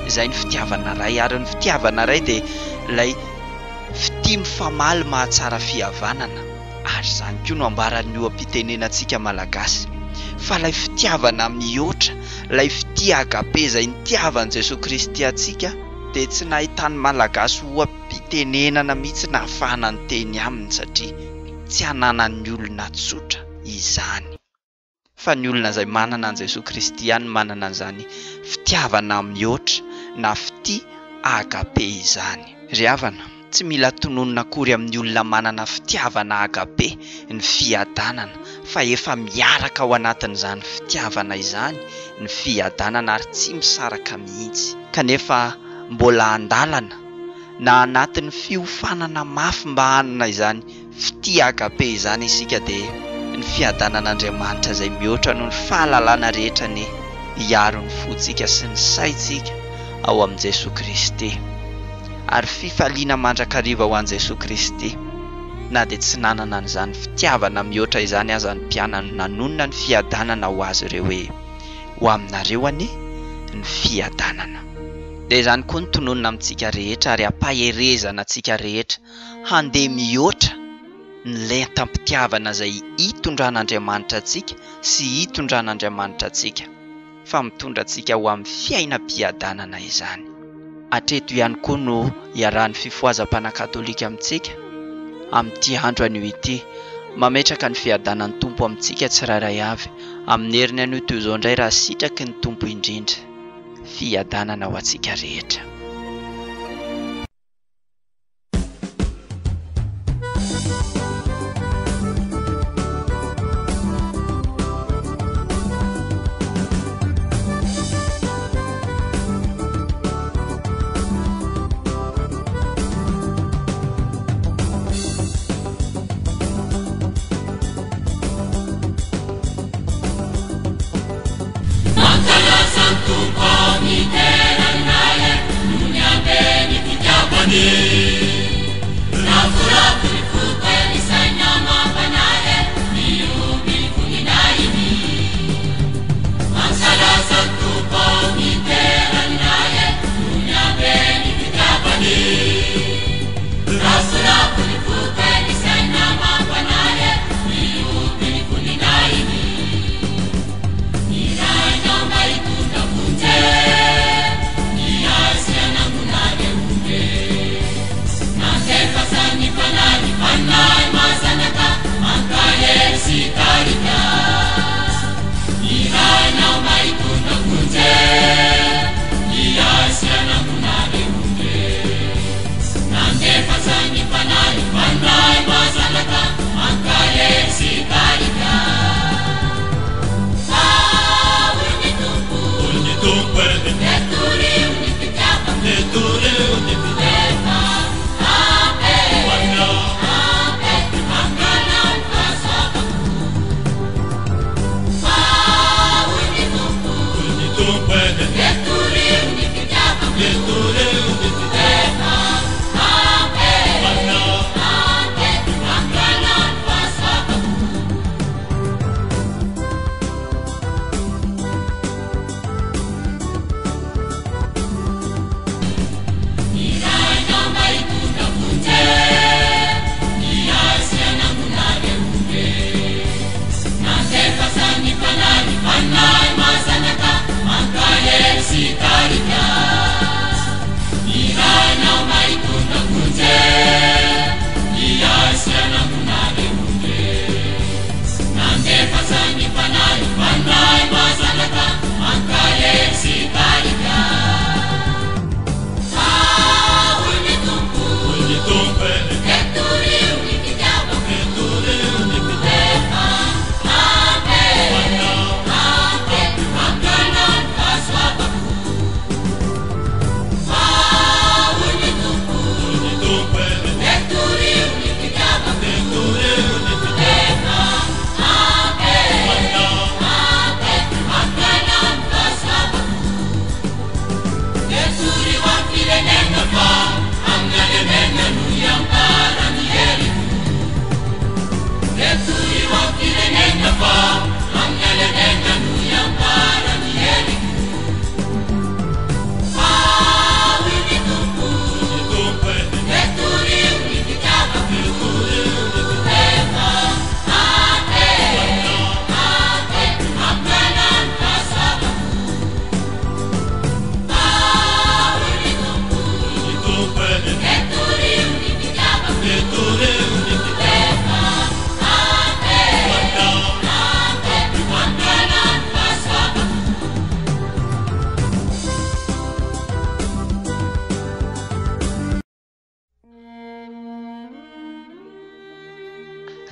Izay ny fitiavana ray, ary ny fitiavana ray dia ilay fity mifamaly mahatsara fihavanana. Ary izany koa no ambaran'ny oam-pitenenantsika malagasy. Fa ilay fitiavana mihoatra, ilay fity agape izay nitiavan'i Jesosy Kristy antsika, dia tsy nahitany malagasy oam-pitenenana mihitsy na ahafahana ny teny aminy, satria tsy hananan'ny olona tsotra izany. Fa ny olona izay manana an' Jesosy Kristy ihany manana an'izany fitiavana mihoatra na fity agape izany. Ry havana, tsy mila tononona akory amin'ny olona manana fitiavana agabe ny fiadanana, fa efa miaraka ao anatin'izany fitiavana izany ny fiadanana ary tsy misaraka mihitsy. Kanefa mbola andalana na anatin'ny fiofanana mafy mba hanana izany fitia agabe izany isika dia ny fiadanan'Andriamanitra izay mihoatra noho ny fahalalana rehetra ny hiaro ny fontsika sy ny saitsika ao amin'i Jesosy Kristy. Ary fifaliana mandrakariva ho an'i Jesosy Kristy, na dia tsy nanana an'izany fitiavana mihoatra izany aza ny mpianany nanonona ny fiadanana ho azy ireo hoe ho aminareo anie ny fiadanana. Dia izany koa ny tononona amintsika rehetra ary ampaherezana antsika rehetra handeha mihoatra ny lentam-pitiavana izay hitondran'Andriamanitra antsika sy hitondran'Andriamanitra antsika, fa mitondra antsika ho amin'ny fiainam-piadanana izany. Hatreto ihany koa no iarahan'ny fifohazam-pana katolika amintsika amin'ity andro anio ity, mametraka ny fiadanan'ny Tompo amintsika tsirairay avy. Amin'ny heriny anio toy izao indray raha sitraky ny Tompo indrindra fiadanana ho antsika rehetra. Fanani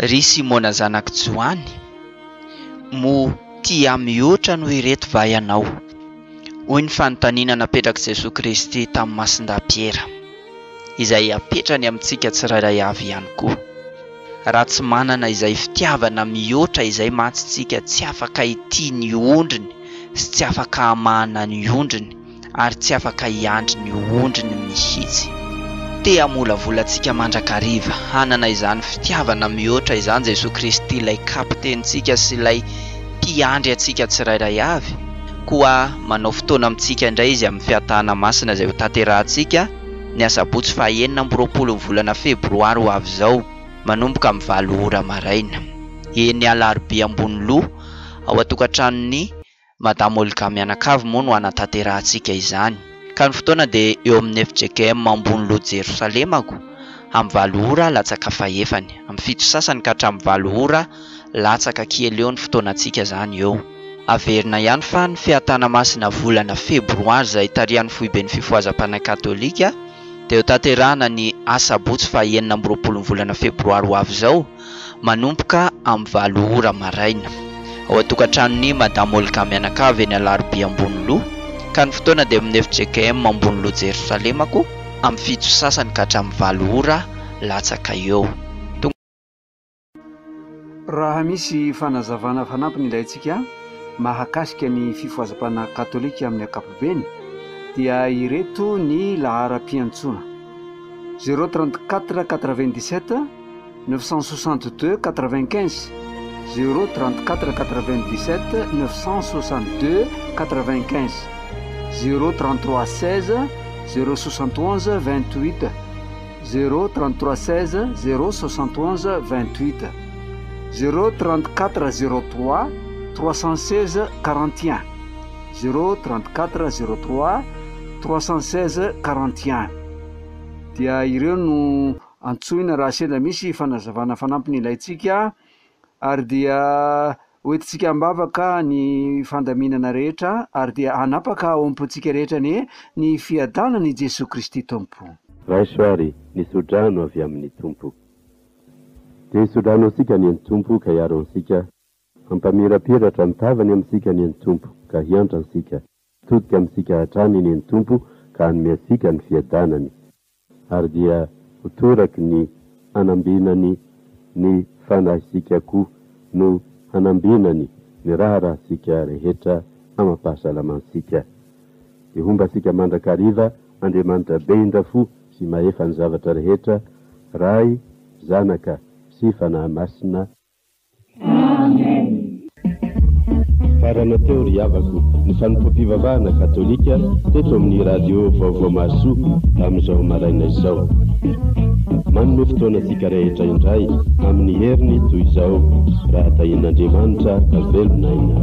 ry Simona zanak Joany mo tia mihoatra noho ireto vayanao. Hoy ny fanontaniana napetraka Jesosy Kristy tamin'ny masin-dapiera izay apetrany amintsika tsirairay avy ihany koa. Raha tsy manana izay fitiavana mihoatra izay mahatsitsika tsy afaka ity ny ondriny sy tsy afaka hamahana ny ondriny ary tsy afaka hiandry ny ondriny mihitsy. Te hamolavolatsika mandrakariva hanana izany fitiavana mihoatra izany Jesosy Kristy ilay kapitentsika sy ilay mpiandry antsika tsirairay avy. Koa manao fotoana amintsika indray izy amin'ny fiatahana masina izay ho tanterahantsika ny asabotsy 9 volana febroary ho avy izao manomboka amin'ny 7 ora maraina. Eny Alarobia ambony loha ao atokantranon'ny Madame Olga Mianakavy moa no anatanterantsika izany. Ka ny fotoana dia eo amin'ny FJKM ambony loha Jerosalemako amin'ny 7 ora latsaka 9, amin'ny 7 sasany ka hatramin'ny 7 ora latsaka kely eo ny fotoanantsika zany eo. Averina ihany fa ny fiatana masina volana febroary izay tarihan'ny foiben'ny fifohazam-panahy katolika dia ho tanterahana ny asabotsy 9 volana febroary ho avy izao manomboka amin'ny 7 ora maraina ao atokantranon'ny Madame Olga Mianakavy eny Alarobia ambony loha. Ka ny fotoana dia amin'ny FJKM ambony loha Jerosalemako amin'ny 7 sasany ka hatramin'ny 7 ora latsaka eo. Raha misy fanazavana fanampiny ilayntsika mahakasika ny fifohazam-panahy katolika amin'ny ankapobeny dia ireto ny laharam-piantsona 034 97 962 95 034 97 962 95 033 16 071 28 033 16 071 28 034 03 316 41 034 03 316 41 dia ireo no antsoina raha sendra misy fanazavana fanampiny ilayntsika ary dia hoentintsika ambavaka ny fandaminana rehetra ary dia anapaka ao ampontsika rehetra ny fiadanany Jesosy Kristy Tompo. Raisoary ny sodrano avy amin'ny Tompo. Dia sodrano antsika ny Tompo ka hiaro antsika hampamirapiratra mitavany amintsika ny Tompo ka hiantra antsika todika amintsika hatrany ny Tompo ka hanome antsika ny fiadanany ary dia hotoraky ny hanambinany ny fanahitsika koa no hanambinany ny raha-rahasika rehetra amampahasalamantsika. Dia hombatsika mandrakariva Andriamanitra be indrafo sy mahefa ny zavatra rehetra Ray, Zanaka sy Fanahy Masina. Amen. Farana teo ry havako ny fanompom-pivavahana katolika teto amin'ny radio Vaovao Mahasoa amin'izao maraina izao. Manome fotoanantsika rehetra indray amin'ny heriny toy izao raha tahin'Andriamanitra ka velonaina.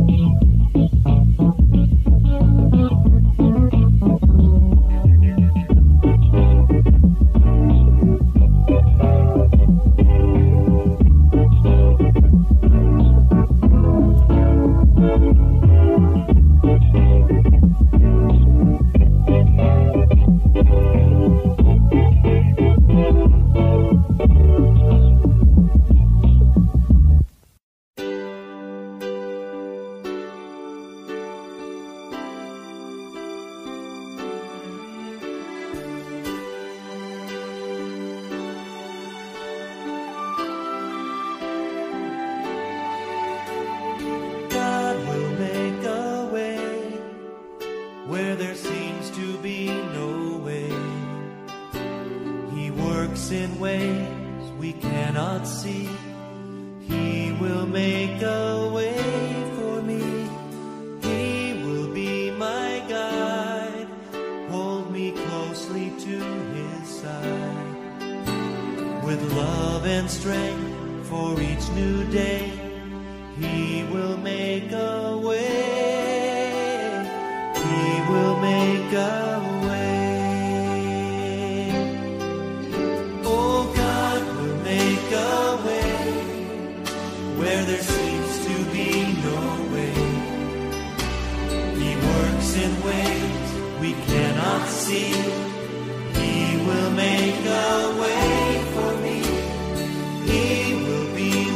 He will make a way for me. He will be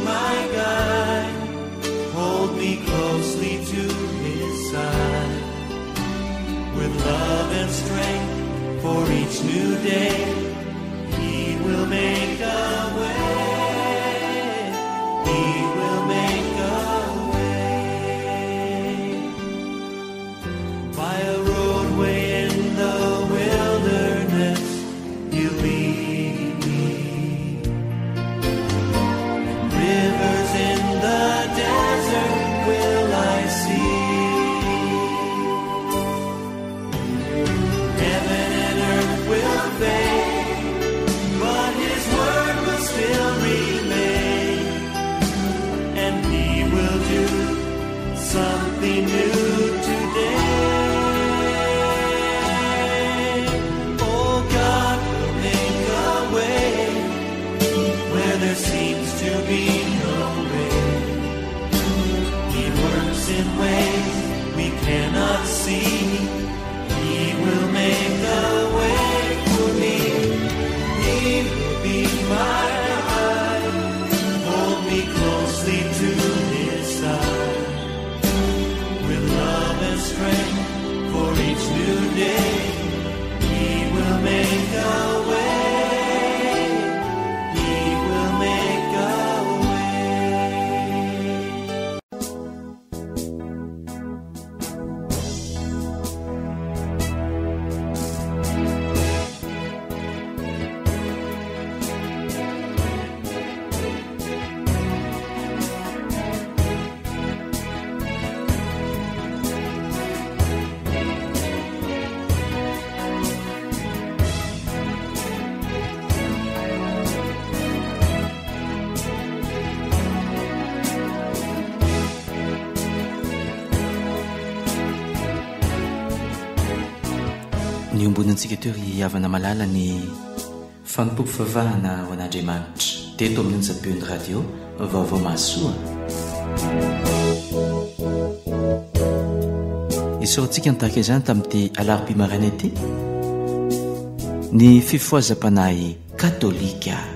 miombonantsika teo ry havana malala ny fanompompifavahana ho an'andriamanitra teto amin'ny onjam-peon'ny radio vaovao mahasoa. isaorantsika nitahaka izany tamin'ity alarobia maraina ity ny fifohazam-panahy katolika.